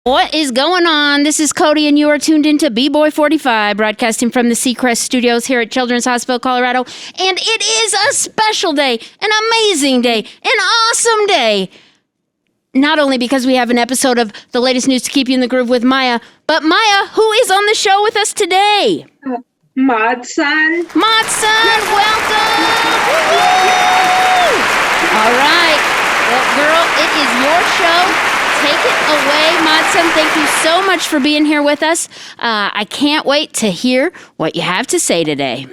What is going on? This is Cody, and you are tuned into B-Boy 45, broadcasting from the Seacrest Studios here at Children's Hospital, Colorado. And it is a special day, an amazing day, an awesome day. Not only because we have an episode of the latest news to keep you in the groove with Maya, but Maya, who is on the show with us today? Modson. Modson, welcome! Woo-hoo! All right. Well, girl, it is your show. Take it away, Modson. Thank you so much for being here with us. I can't wait to hear what you have to say today.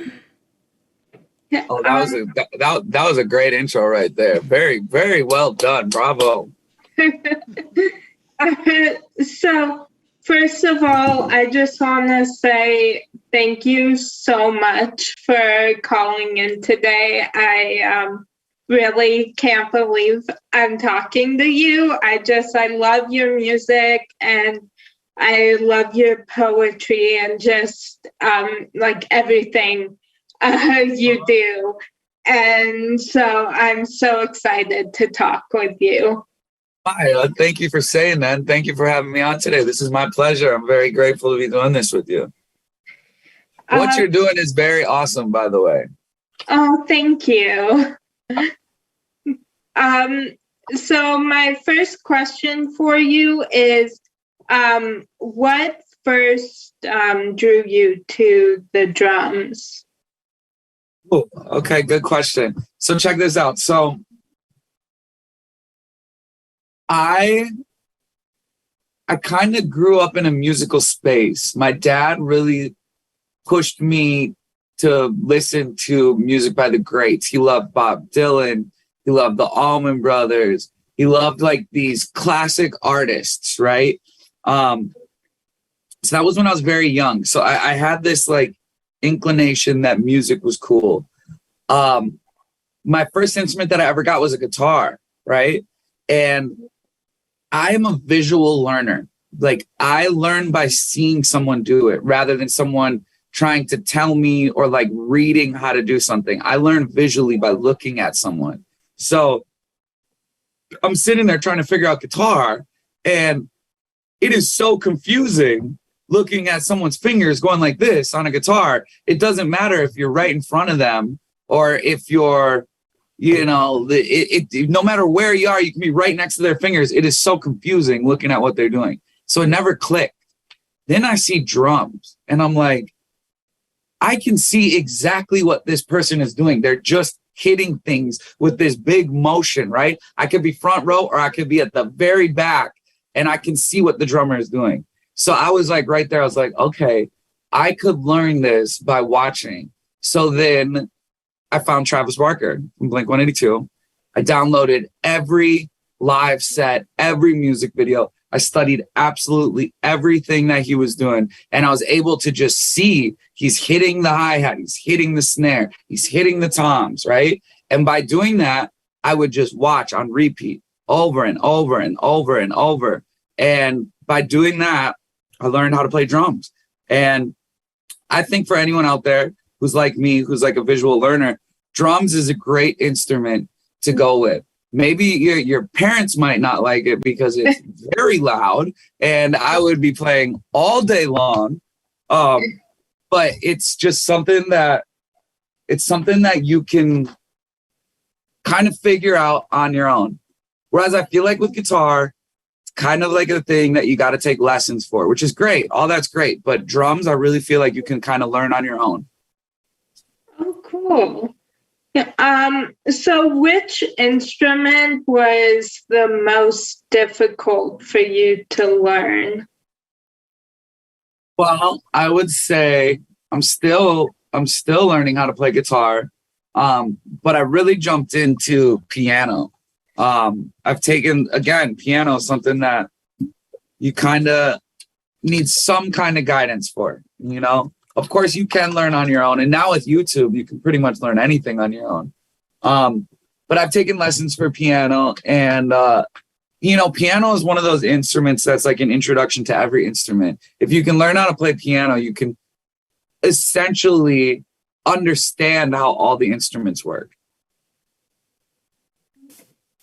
Oh, that was a great intro right there. Very, very well done. Bravo. So, first of all, I just want to say thank you so much for calling in today. I really can't believe I'm talking to you. I love your music, and I love your poetry, and just like everything you do. And so I'm so excited to talk with you. Hi, thank you for saying that. And thank you for having me on today. This is my pleasure. I'm very grateful to be doing this with you. What you're doing is very awesome, by the way. Oh, thank you. So my first question for you is, what first drew you to the drums? Oh, okay, good question. So check this out. So I kind of grew up in a musical space. My dad really pushed me to listen to music by the greats. He loved Bob Dylan. He loved the Allman Brothers. He loved like these classic artists, right? So that was when I was very young. So I had this like inclination that music was cool. My first instrument that I ever got was a guitar, right? And I am a visual learner. Like I learn by seeing someone do it rather than someone trying to tell me or like reading how to do something. I learn visually by looking at someone. So I'm sitting there trying to figure out guitar, and it is so confusing looking at someone's fingers going like this on a guitar. It doesn't matter if you're right in front of them or if you're, no matter where you are, you can be right next to their fingers. It is so confusing looking at what they're doing. So it never clicked. Then I see drums and I'm like, I can see exactly what this person is doing. They're just hitting things with this big motion, right? I could be front row or I could be at the very back and I can see what the drummer is doing. So I was like right there, I was like, okay, I could learn this by watching. So then I found Travis Barker from Blink-182. I downloaded every live set, every music video. I studied absolutely everything that he was doing. And I was able to just see he's hitting the hi-hat, he's hitting the snare, he's hitting the toms, right? And by doing that, I would just watch on repeat over and over and over and over. And by doing that, I learned how to play drums. And I think for anyone out there who's like me, who's like a visual learner, drums is a great instrument to go with. Maybe your parents might not like it because it's very loud and I would be playing all day long. But it's just something that you can kind of figure out on your own. Whereas I feel like with guitar, it's kind of like a thing that you got to take lessons for, which is great. All that's great. But drums, I really feel like you can kind of learn on your own. Oh, cool. So which instrument was the most difficult for you to learn? Well, I would say I'm still learning how to play guitar, but I really jumped into piano. I've taken, again, piano is something that you kind of need some kind of guidance for, Of course, you can learn on your own. And now with YouTube, you can pretty much learn anything on your own. But I've taken lessons for piano. And, piano is one of those instruments that's like an introduction to every instrument. If you can learn how to play piano, you can essentially understand how all the instruments work.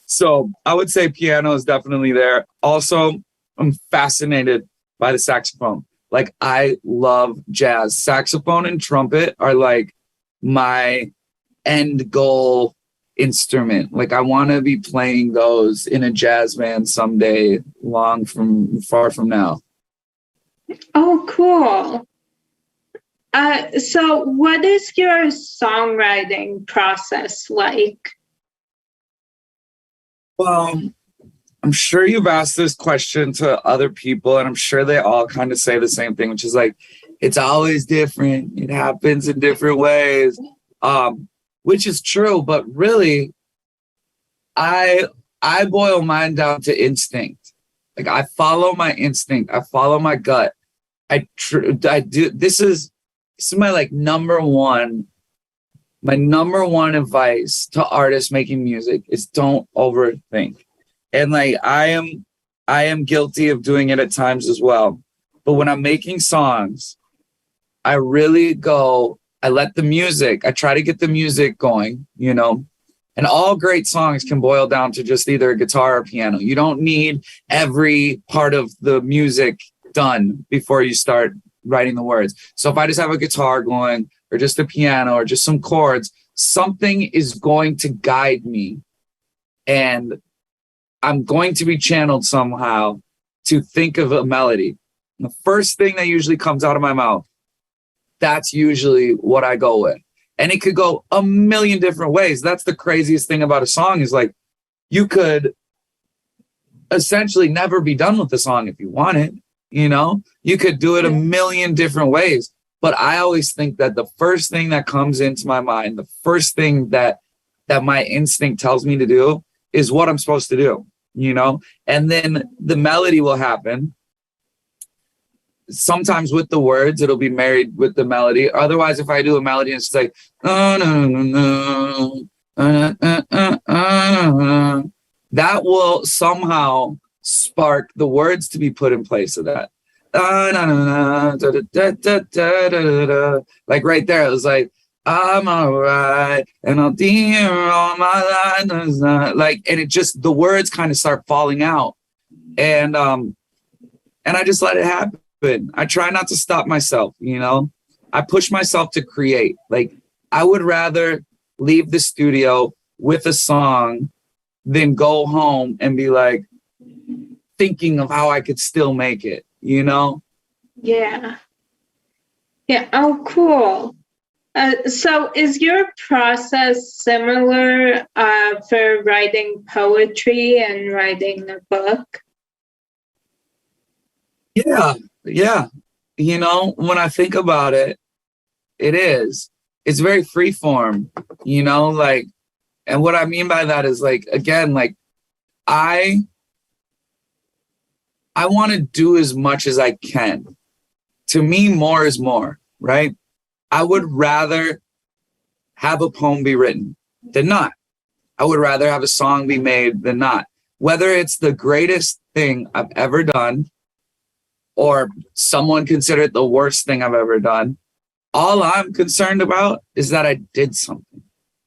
So I would say piano is definitely there. Also, I'm fascinated by the saxophone. Like, I love jazz. Saxophone and trumpet are like my end goal instrument. Like, I want to be playing those in a jazz band someday, far from now. Oh, cool. So what is your songwriting process like? Well, I'm sure you've asked this question to other people, and I'm sure they all kind of say the same thing, which is like, it's always different. It happens in different ways, which is true. But really, I boil mine down to instinct. Like, I follow my instinct. I follow my gut. I do. This is my like number one advice to artists making music is don't overthink. And like, I am guilty of doing it at times as well. But when I'm making songs, I really I let the music, I try to get the music going, you know, and all great songs can boil down to just either a guitar or piano. You don't need every part of the music done before you start writing the words. So if I just have a guitar going, or just a piano, or just some chords, something is going to guide me. And I'm going to be channeled somehow to think of a melody. And the first thing that usually comes out of my mouth, that's usually what I go with. And it could go a million different ways. That's the craziest thing about a song, is like, you could essentially never be done with the song if you wanted, you know? You could do it a million different ways. But I always think that the first thing that comes into my mind, the first thing that my instinct tells me to do is what I'm supposed to do, you know? And then the melody will happen. Sometimes with the words, it'll be married with the melody. Otherwise, if I do a melody and it's just like, oh, no, no, no, that will somehow spark the words to be put in place of that. Like right there, it was like, I'm all right, and I'll be here all my life. Like, and it just, the words kind of start falling out. And I just let it happen. I try not to stop myself, you know? I push myself to create. Like, I would rather leave the studio with a song than go home and be like thinking of how I could still make it, you know? Yeah. Yeah. Oh, cool. So is your process similar for writing poetry and writing a book? Yeah. You know, when I think about it, it's very free form, you know, like, and what I mean by that is like, again, like I want to do as much as I can. To me, more is more, right? I would rather have a poem be written than not. I would rather have a song be made than not. Whether it's the greatest thing I've ever done, or someone consider it the worst thing I've ever done, all I'm concerned about is that I did something,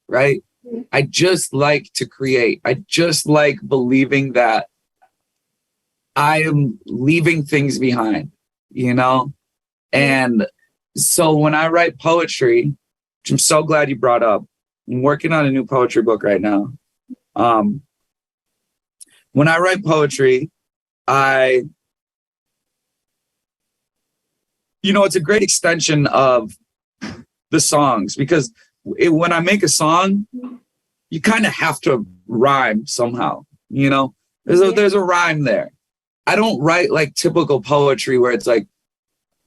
right? I just like to create. I just like believing that I am leaving things behind, you know? And so when I write poetry, which I'm so glad you brought up, I'm working on a new poetry book right now. When I write poetry, it's a great extension of the songs, because when I make a song, you kind of have to rhyme somehow, you know? There's a rhyme there. I don't write like typical poetry where it's like,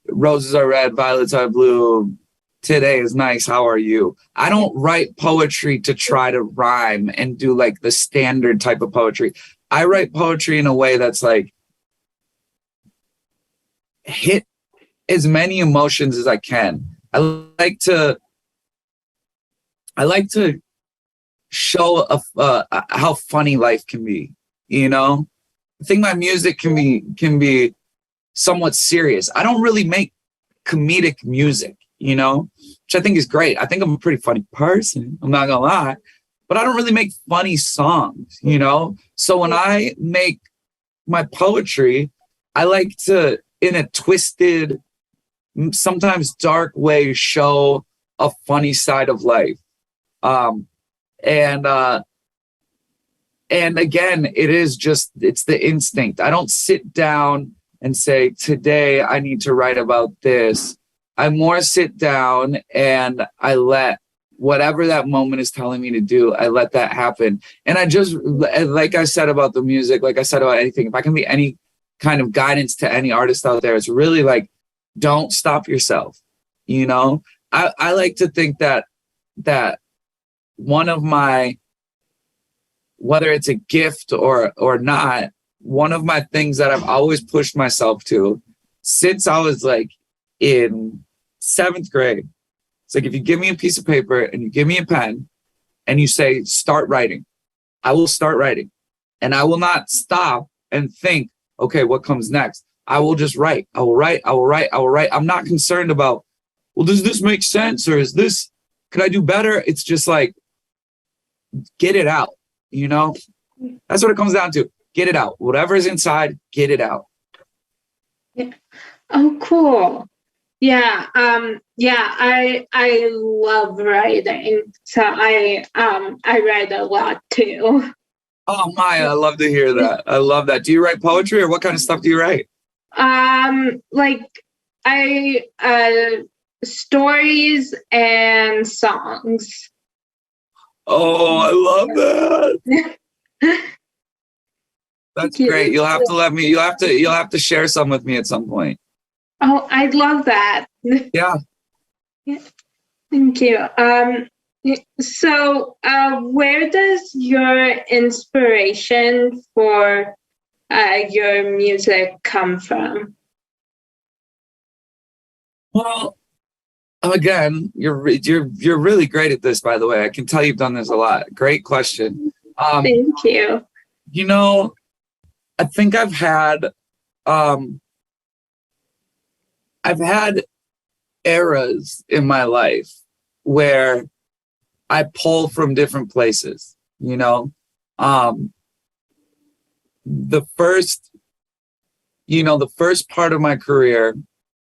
roses are red, violets are blue, today is nice, how are you? I don't write poetry to try to rhyme and do like the standard type of poetry. I write poetry in a way that's like, hit as many emotions as I can. I like to show how funny life can be, you know? I think my music can be somewhat serious. I don't really make comedic music, you know, which I think is great. I think I'm a pretty funny person, I'm not gonna lie, but I don't really make funny songs, you know? So when I make my poetry, I like to, in a twisted, sometimes dark way, show a funny side of life. And again, it's the instinct. I don't sit down and say, today I need to write about this. I more sit down and I let whatever that moment is telling me to do, I let that happen. And I just, like I said about the music, like I said about anything, if I can be any kind of guidance to any artist out there, it's really like, don't stop yourself. You know, I like to think that one of my, whether it's a gift or not, one of my things that I've always pushed myself to since I was like in 7th grade, it's like, if you give me a piece of paper and you give me a pen and you say, start writing, I will start writing. And I will not stop and think, okay, what comes next? I will just write. I will write. I will write. I will write. I'm not concerned about, well, does this make sense? Or could I do better? It's just like, get it out. You know, that's what it comes down to. Get it out. Whatever is inside, get it out. Yeah. Oh, cool. Yeah. I love writing. So I write a lot too. Oh, Maya, I love to hear that. I love that. Do you write poetry, or what kind of stuff do you write? Stories and songs. Oh, I love that. That's great. You'll have to let me, you'll have to share some with me at some point. Oh, I'd love that. Yeah. Thank you. So where does your inspiration for your music come from? Well, again, you're really great at this, by the way. I can tell you've done this a lot. Great question. Thank you. You know, I think I've had eras in my life where I pull from different places, you know. The first part of my career,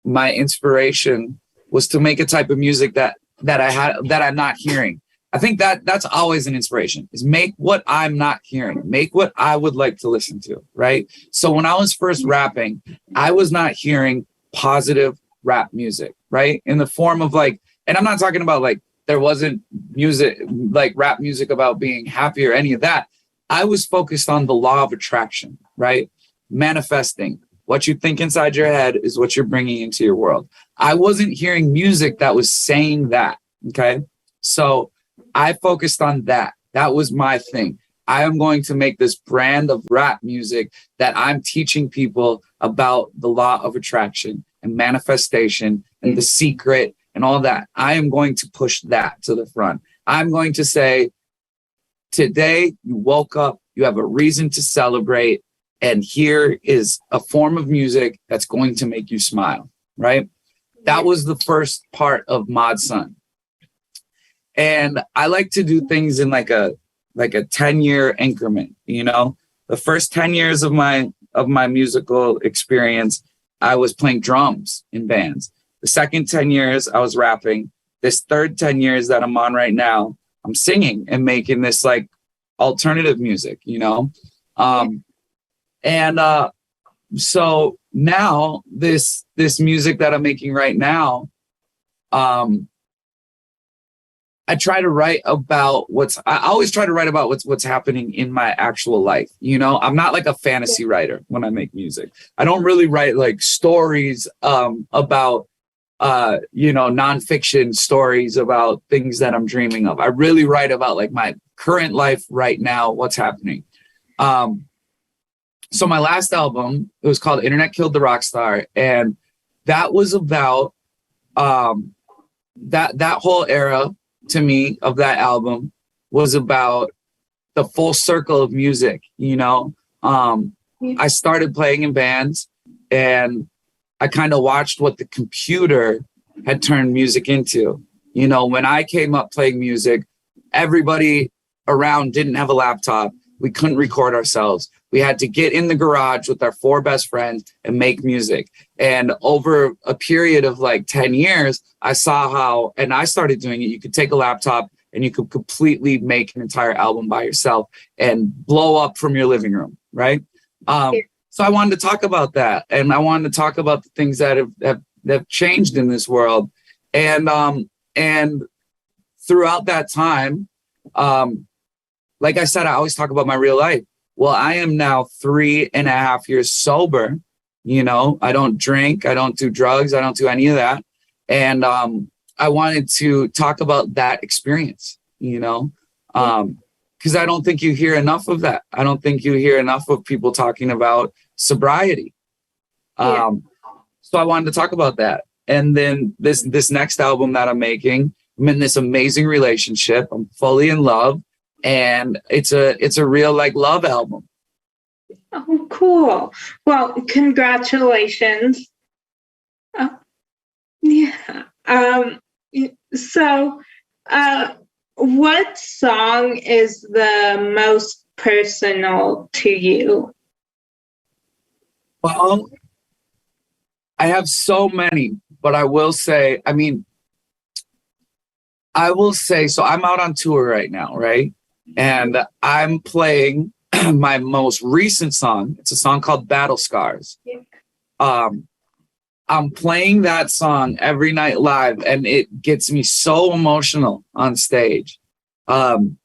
my inspiration was to make a type of music that I'm not hearing. I think that's always an inspiration, is make what I'm not hearing, make what I would like to listen to, right? So when I was first rapping, I was not hearing positive rap music, right? In the form of like, and I'm not talking about like, there wasn't music, like rap music about being happy or any of that. I was focused on the law of attraction, right? Manifesting. What you think inside your head is what you're bringing into your world. I wasn't hearing music that was saying that, okay? So I focused on that. That was my thing. I am going to make this brand of rap music that I'm teaching people about the law of attraction and manifestation and the secret and all that. I am going to push that to the front. I'm going to say, today you woke up, you have a reason to celebrate, and here is a form of music that's going to make you smile, right? That was the first part of Mod Sun. And I like to do things in like a 10-year increment, you know? The first 10 years of my musical experience, I was playing drums in bands. The second 10 years, I was rapping. This third 10 years that I'm on right now, I'm singing and making this like alternative music, you know? So now this music that I'm making right now, I try to write about I always try to write about what's happening in my actual life. You know, I'm not like a fantasy writer when I make music. I don't really write like stories about nonfiction stories about things that I'm dreaming of. I really write about like my current life right now, what's happening. So my last album, it was called Internet Killed the Rockstar, and that was about that whole era to me of that album was about the full circle of music, you know. I started playing in bands, and I kind of watched what the computer had turned music into. You know, when I came up playing music, everybody around didn't have a laptop. We couldn't record ourselves. We We had to get in the garage with our 4 best friends and make music. And over a period of like 10 years, I saw how, and I started doing it. You could take a laptop and you could completely make an entire album by yourself and blow up from your living room, right? So I wanted to talk about that. And I wanted to talk about the things that have changed in this world. And throughout that time, like I said, I always talk about my real life. Well, I am now 3.5 years sober. You know, I don't drink, I don't do drugs, I don't do any of that. And I wanted to talk about that experience, you know, because I don't think you hear enough of that. I don't think you hear enough of people talking about sobriety. So I wanted to talk about that. And then this next album that I'm making, I'm in this amazing relationship. I'm fully in love. And it's a real like love album. Oh, cool. Well, congratulations. So what song is the most personal to you? Well, I have so many, but I will say, so I'm out on tour right now, right? And I'm playing my most recent song. It's a song called Battle Scars. I'm playing that song every night live, and it gets me so emotional on stage. The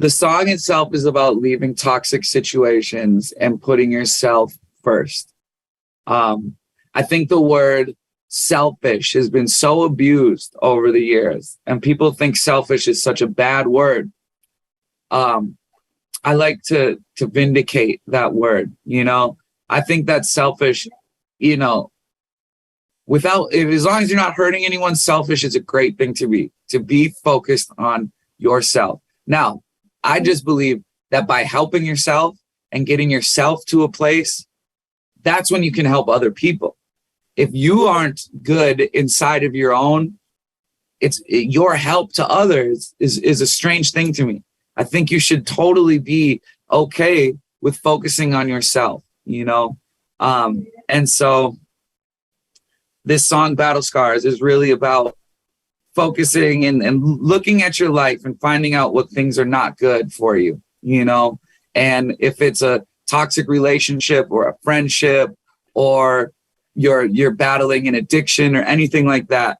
song itself is about leaving toxic situations and putting yourself first. I think the word selfish has been so abused over the years, and people think selfish is such a bad word. I like to vindicate that word, you know. I think that selfish, you know, as long as you're not hurting anyone, selfish is a great thing to be focused on yourself. Now, I just believe that by helping yourself and getting yourself to a place, that's when you can help other people. If you aren't good inside of your own, your help to others is a strange thing to me. I think you should totally be okay with focusing on yourself, you know? And so this song, Battle Scars, is really about focusing and looking at your life and finding out what things are not good for you, you know? And if it's a toxic relationship or a friendship, or you're battling an addiction or anything like that,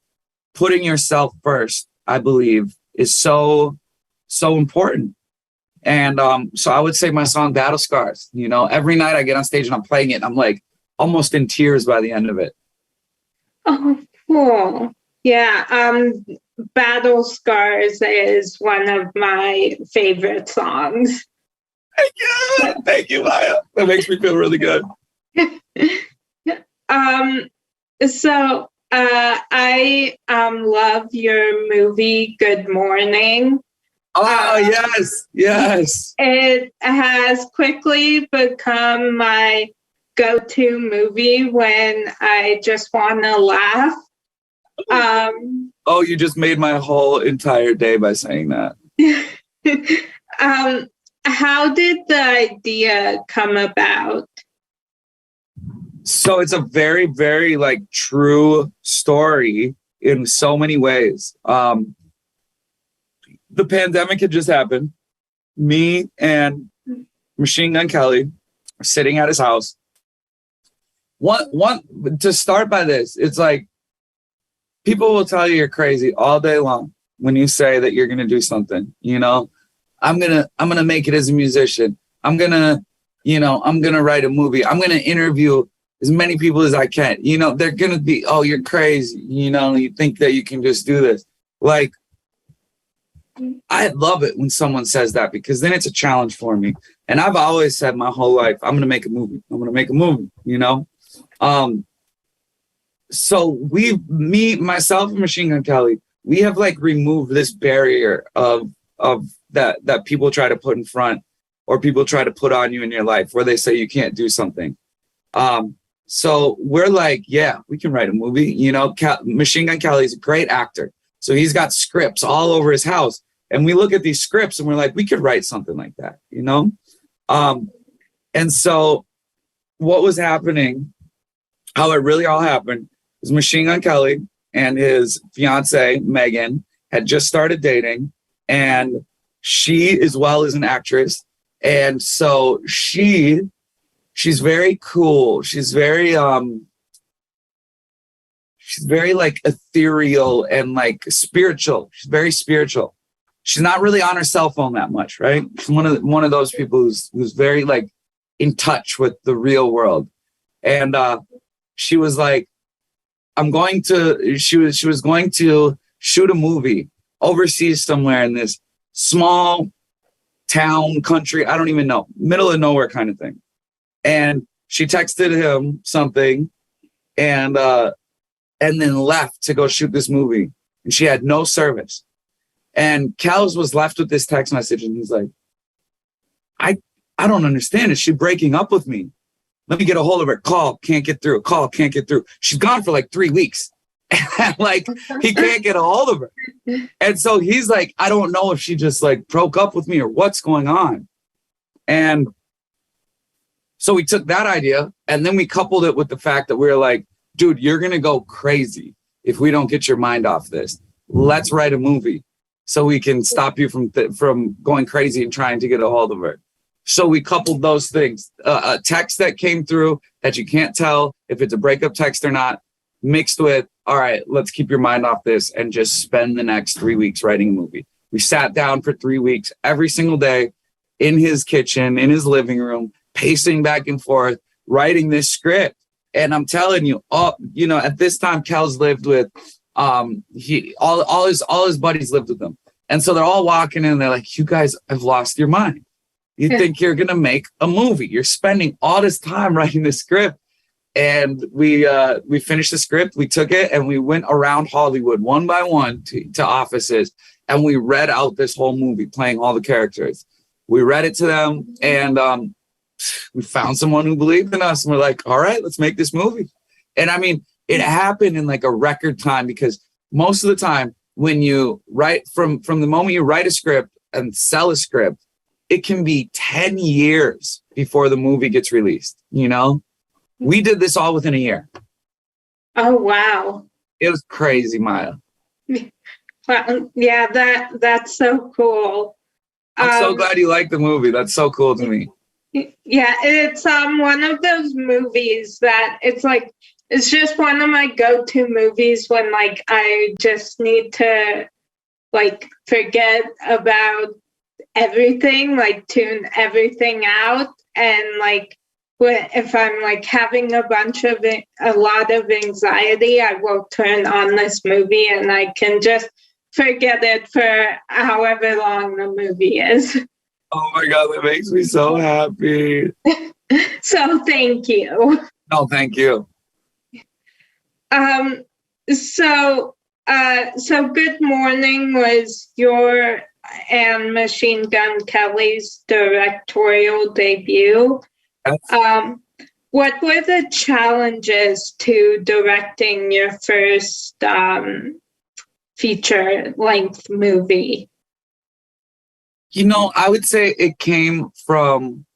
putting yourself first, I believe, is so important. And so I would say my song Battle Scars, you know, every night I get on stage and I'm playing it, and I'm like almost in tears by the end of it. Oh, cool. Yeah, Battle Scars is one of my favorite songs. Thank you, Maya. That makes me feel really good. So I love your movie Good Morning. Oh, yes. It has quickly become my go-to movie when I just want to laugh. You just made my whole entire day by saying that. How did the idea come about? So it's a very, very like true story in so many ways. The pandemic had just happened. Me and Machine Gun Kelly are sitting at his house. One to start by this, it's like people will tell you you're crazy all day long when you say that you're gonna do something. You know, I'm gonna make it as a musician. I'm gonna write a movie. I'm gonna interview as many people as I can. You know, they're gonna be, oh, you're crazy. You know, you think that you can just do this. Like, I love it when someone says that, because then it's a challenge for me. And I've always said my whole life, I'm going to make a movie. I'm going to make a movie, you know? So myself and Machine Gun Kelly, we have like removed this barrier of that people try to put in front, or people try to put on you in your life, where they say you can't do something. So we're like, yeah, we can write a movie. You know, Machine Gun Kelly is a great actor. So he's got scripts all over his house. And we look at these scripts and we're like, we could write something like that, you know? And so what was happening, how it really all happened, was Machine Gun Kelly and his fiance, Megan, had just started dating. And she as well is an actress. And so she's very cool. She's very like ethereal and like spiritual. She's very spiritual. She's not really on her cell phone that much, right? She's one of those people who's very like in touch with the real world. And she was like, she was going to shoot a movie overseas somewhere in this small town, country, I don't even know, middle of nowhere kind of thing. And she texted him something and then left to go shoot this movie. And she had no service. And Kels was left with this text message and he's like, I don't understand. Is she breaking up with me? Let me get a hold of her. Call, can't get through. Call, can't get through. She's gone for like 3 weeks. And like, he can't get a hold of her. And so he's like, I don't know if she just like broke up with me or what's going on. And so we took that idea and then we coupled it with the fact that we were like, dude, you're going to go crazy if we don't get your mind off this. Let's write a movie so we can stop you from going crazy and trying to get a hold of her. So we coupled those things, a text that came through that you can't tell if it's a breakup text or not, mixed with, all right, let's keep your mind off this and just spend the next 3 weeks writing a movie. We sat down for 3 weeks every single day in his kitchen, in his living room, pacing back and forth, writing this script. And I'm telling you, at this time, Kels lived with, all his buddies lived with him. And so they're all walking in and they're like, you guys have lost your mind. You think you're going to make a movie. You're spending all this time writing the script. And we finished the script. We took it and we went around Hollywood one by one to offices. And we read out this whole movie, playing all the characters. We read it to them and we found someone who believed in us. And we're like, all right, let's make this movie. And I mean, it happened in like a record time because most of the time when you write from the moment you write a script and sell a script, it can be 10 years before the movie gets released, you know? We did this all within a year. Oh, wow. It was crazy, Maya. Well, yeah, that's so cool. I'm so glad you like the movie. That's so cool to me. Yeah, it's one of those movies that it's just one of my go-to movies when like I just need to like forget about everything, like tune everything out, and like if I'm like having a lot of anxiety, I will turn on this movie and I can just forget it for however long the movie is. Oh my God, that makes me so happy. So thank you. No, thank you. So Good Morning was your and Machine Gun Kelly's directorial debut. Yes. What were the challenges to directing your first feature-length movie? You know, I would say it came from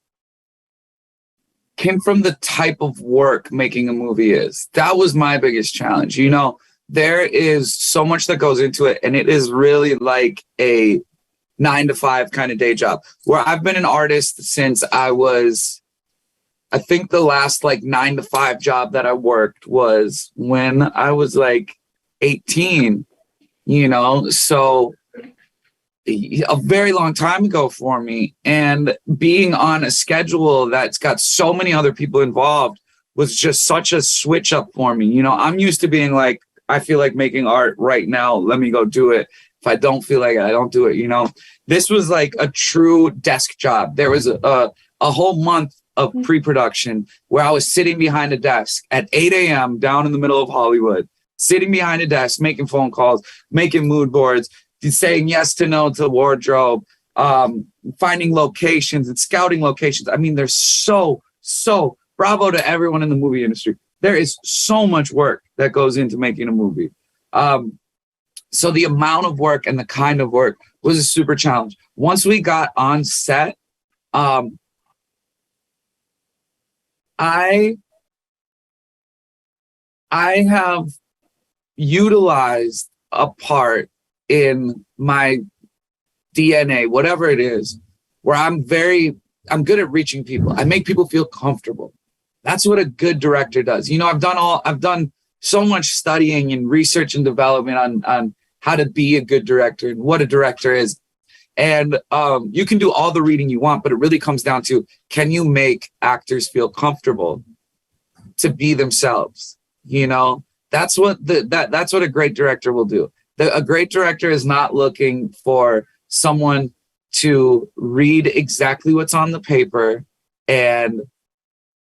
the type of work making a movie is. That was my biggest challenge. You know, there is so much that goes into it, and it is really like a 9-to-5 kind of day job, where I've been an artist since I think the last like 9-to-5 job that I worked was when I was like 18, you know, so a very long time ago for me. And being on a schedule that's got so many other people involved was just such a switch up for me. You know, I'm used to being like, I feel like making art right now. Let me go do it. If I don't feel like it, I don't do it. You know, this was like a true desk job. There was a whole month of pre-production where I was sitting behind a desk at 8 a.m. down in the middle of Hollywood, sitting behind a desk, making phone calls, making mood boards, saying yes to no to wardrobe, finding locations and scouting locations. I mean, there's so bravo to everyone in the movie industry. There is so much work that goes into making a movie. So the amount of work and the kind of work was a super challenge. Once we got on set, I have utilized a part in my DNA, whatever it is, where I'm good at reaching people. I make people feel comfortable. That's what a good director does. You know, I've done so much studying and research and development on how to be a good director and what a director is. And you can do all the reading you want, but it really comes down to, can you make actors feel comfortable to be themselves? You know, that's what that's what a great director will do. A great director is not looking for someone to read exactly what's on the paper and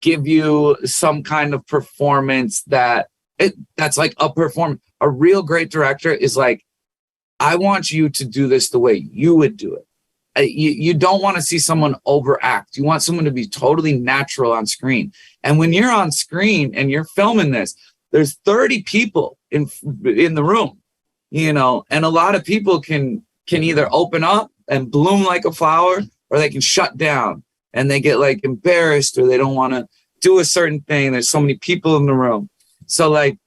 give you some kind of performance that's like a performance. A real great director is like, I want you to do this the way you would do it. You don't want to see someone overact. You want someone to be totally natural on screen. And when you're on screen and you're filming this, there's 30 people in the room, you know, and a lot of people can either open up and bloom like a flower, or they can shut down and they get like embarrassed, or they don't want to do a certain thing. There's so many people in the room. So like,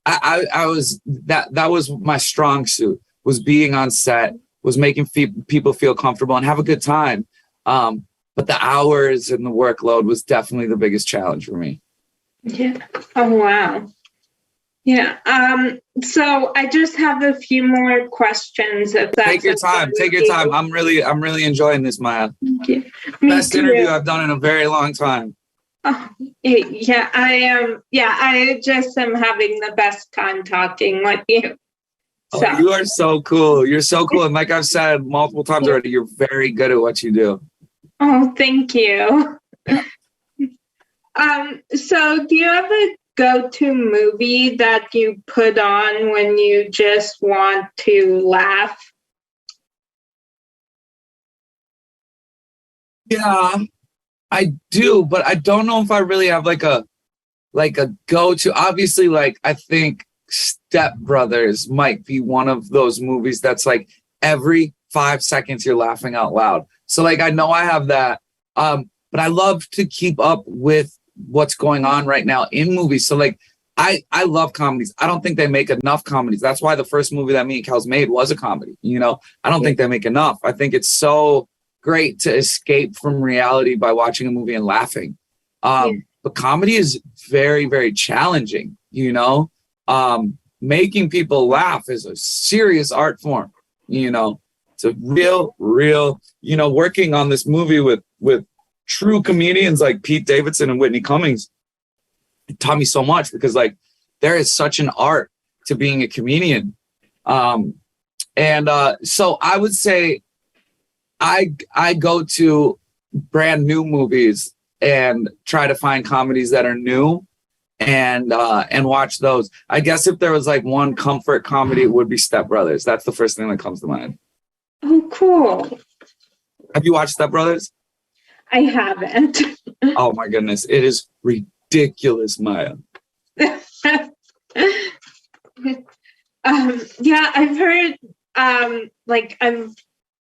I was that was my strong suit, was being on set, was making people feel comfortable and have a good time. But the hours and the workload was definitely the biggest challenge for me. Yeah. Oh, wow. Yeah. So I just have a few more questions. If that's Take your time. Take your time. I'm really enjoying this, Maya. Me Best too. interview I've done in a very long time. Oh, yeah, I am. Yeah, I just am having the best time talking with you. So. Oh, you are so cool. You're so cool. And like I've said multiple times already, you're very good at what you do. Oh, thank you. So do you have a go-to movie that you put on when you just want to laugh? Yeah, I do, but I don't know if I really have like a go-to. Obviously, like I think Step Brothers might be one of those movies that's like every 5 seconds you're laughing out loud. So like I know I have that. But I love to keep up with what's going on right now in movies. So like I love comedies. I don't think they make enough comedies. That's why the first movie that me and Kels made was a comedy. You know, I don't think they make enough. I think it's so great to escape from reality by watching a movie and laughing. But comedy is very, very challenging, you know. Making people laugh is a serious art form, you know. It's a real, you know, working on this movie with true comedians like Pete Davidson and Whitney Cummings, it taught me so much, because like there is such an art to being a comedian. So I would say I go to brand new movies and try to find comedies that are new and watch those. I guess if there was like one comfort comedy, it would be Step Brothers. That's the first thing that comes to mind. Oh, cool. Have you watched Step Brothers? I haven't. Oh my goodness. It is ridiculous, Maya. Yeah, I've heard I've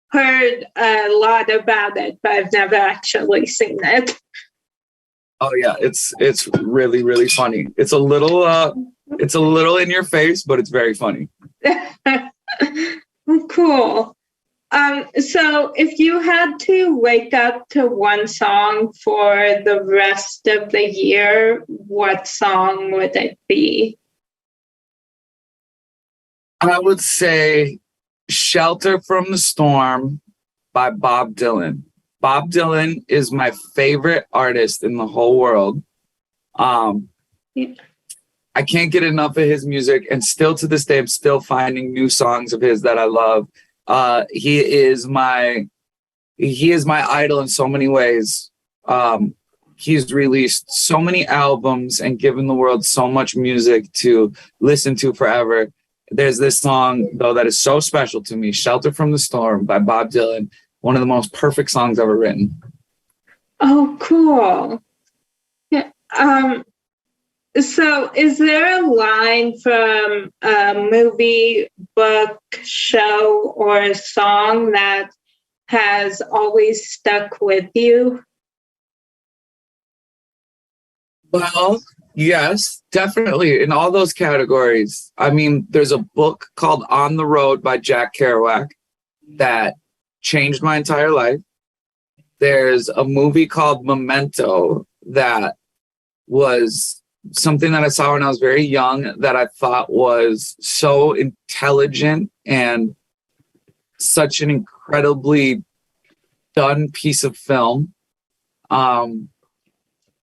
heard a lot about it, but I've never actually seen it. Oh yeah, it's really, really funny. It's a little in your face, but it's very funny. Cool. So if you had to wake up to one song for the rest of the year, what song would it be? I would say Shelter from the Storm by Bob Dylan. Bob Dylan is my favorite artist in the whole world. I can't get enough of his music, and still to this day, I'm still finding new songs of his that I love. He is my idol in so many ways. He's released so many albums and given the world so much music to listen to forever. There's this song though that is so special to me, Shelter from the Storm by Bob Dylan. One of the most perfect songs ever written. Oh, cool. Yeah. So is there a line from a movie, book, show, or a song that has always stuck with you? Well, yes, definitely in all those categories. I mean, there's a book called On the Road by Jack Kerouac that changed my entire life. There's a movie called Memento that was something that I saw when I was very young that I thought was so intelligent and such an incredibly done piece of film.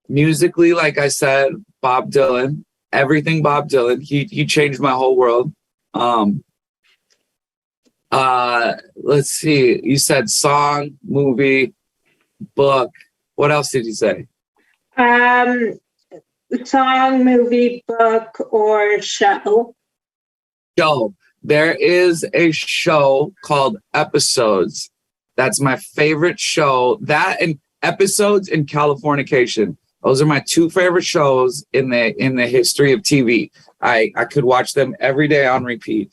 Musically, like I said, Bob Dylan, everything Bob Dylan. He changed my whole world. Let's see. You said song, movie, book. What else did you say? Song, movie, book, or show. Show. There is a show called Episodes. That's my favorite show. That and Episodes and Californication. Those are my two favorite shows in the history of TV. I could watch them every day on repeat.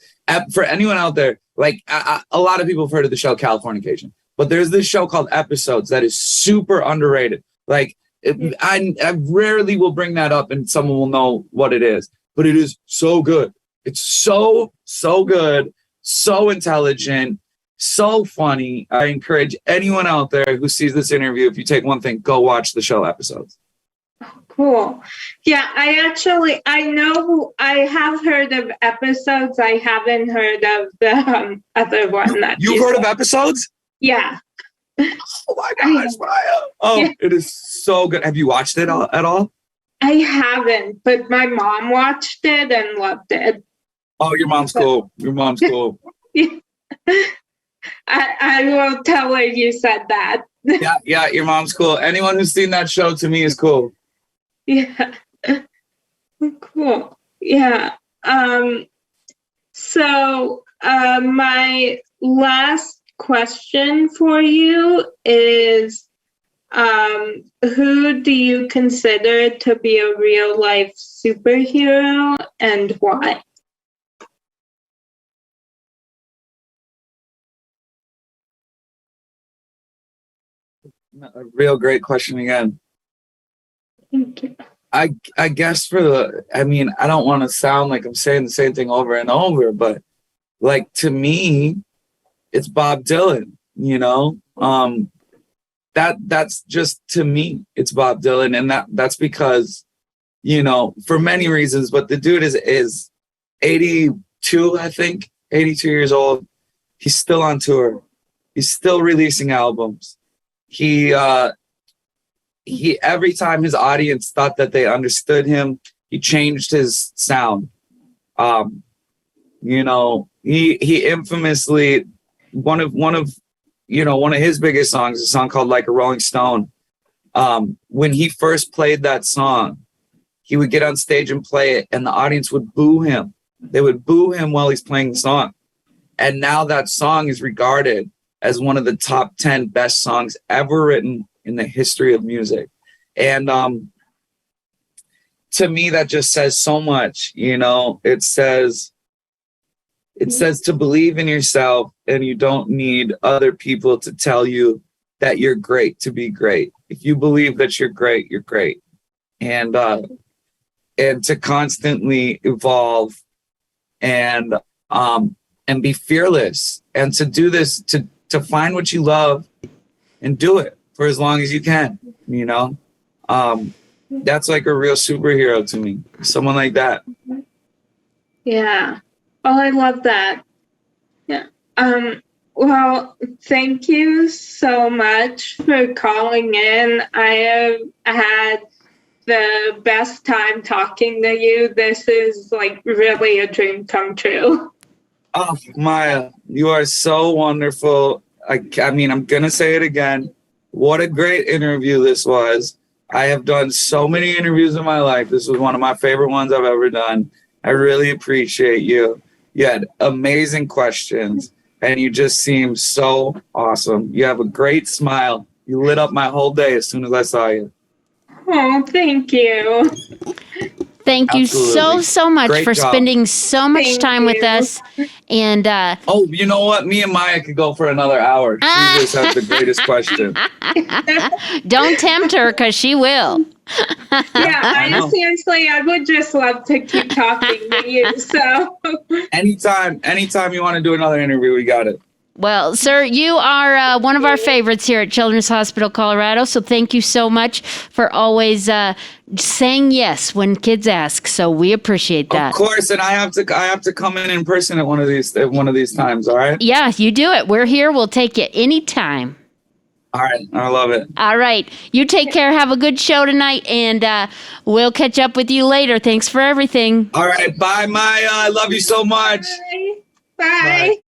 For anyone out there, like a lot of people have heard of the show Californication, but there's this show called Episodes that is super underrated. Like I rarely will bring that up and someone will know what it is, but it is so good. It's so good, so intelligent, so funny. I encourage anyone out there who sees this interview, if you take one thing, go watch the show Episodes. Cool. Yeah, I know, I have heard of Episodes. I haven't heard of the other one. You've heard of Episodes? Yeah. Oh my gosh, Maya. Oh, yeah. It is so good. Have you watched it at all? I haven't, but my mom watched it and loved it. Oh, your mom's cool. Your mom's cool. I will tell her you said that. Yeah, your mom's cool. Anyone who's seen that show to me is cool. Yeah. Cool. Yeah. So my last question for you is, who do you consider to be a real life superhero and why? A real great question again. Thank you. I guess I don't want to sound like I'm saying the same thing over and over, but like to me, it's Bob Dylan, you know? That's just, to me, it's Bob Dylan. And that's because, you know, for many reasons, but the dude is 82, I think, 82 years old. He's still on tour. He's still releasing albums. He every time his audience thought that they understood him, he changed his sound. You know, he infamously, one of his biggest songs, a song called Like a Rolling Stone. When he first played that song, he would get on stage and play it and the audience would boo him. They would boo him while he's playing the song. And now that song is regarded as one of the top 10 best songs ever written in the history of music. And to me, that just says so much. You know, it says to believe in yourself and you don't need other people to tell you that you're great to be great. If you believe that you're great, you're great. And to constantly evolve and be fearless and to do this, to find what you love and do it for as long as you can, you know? That's like a real superhero to me, someone like that. Yeah. Oh, I love that. Yeah. Well, thank you so much for calling in. I have had the best time talking to you. This is like really a dream come true. Oh, Maya, you are so wonderful. I mean, I'm going to say it again. What a great interview this was. I have done so many interviews in my life. This was one of my favorite ones I've ever done. I really appreciate you. You had amazing questions, and you just seem so awesome. You have a great smile. You lit up my whole day as soon as I saw you. Oh, thank you. Thank you so much Great for job. spending so much time with us. And oh, you know what? Me and Maya could go for another hour. She just has the greatest question. don't tempt her because she will. Yeah, I know. seriously, I would just love to keep talking to you. So, Anytime you want to do another interview, we got it. Well, sir, you are one of our favorites here at Children's Hospital Colorado. So thank you so much for always saying yes when kids ask. So we appreciate that. Of course, and I have to come in person at one of these times. All right. Yeah, you do it. We're here. We'll take you anytime. All right. I love it. All right. You take care. Have a good show tonight, and we'll catch up with you later. Thanks for everything. All right. Bye, Maya. I love you so much. bye. Bye.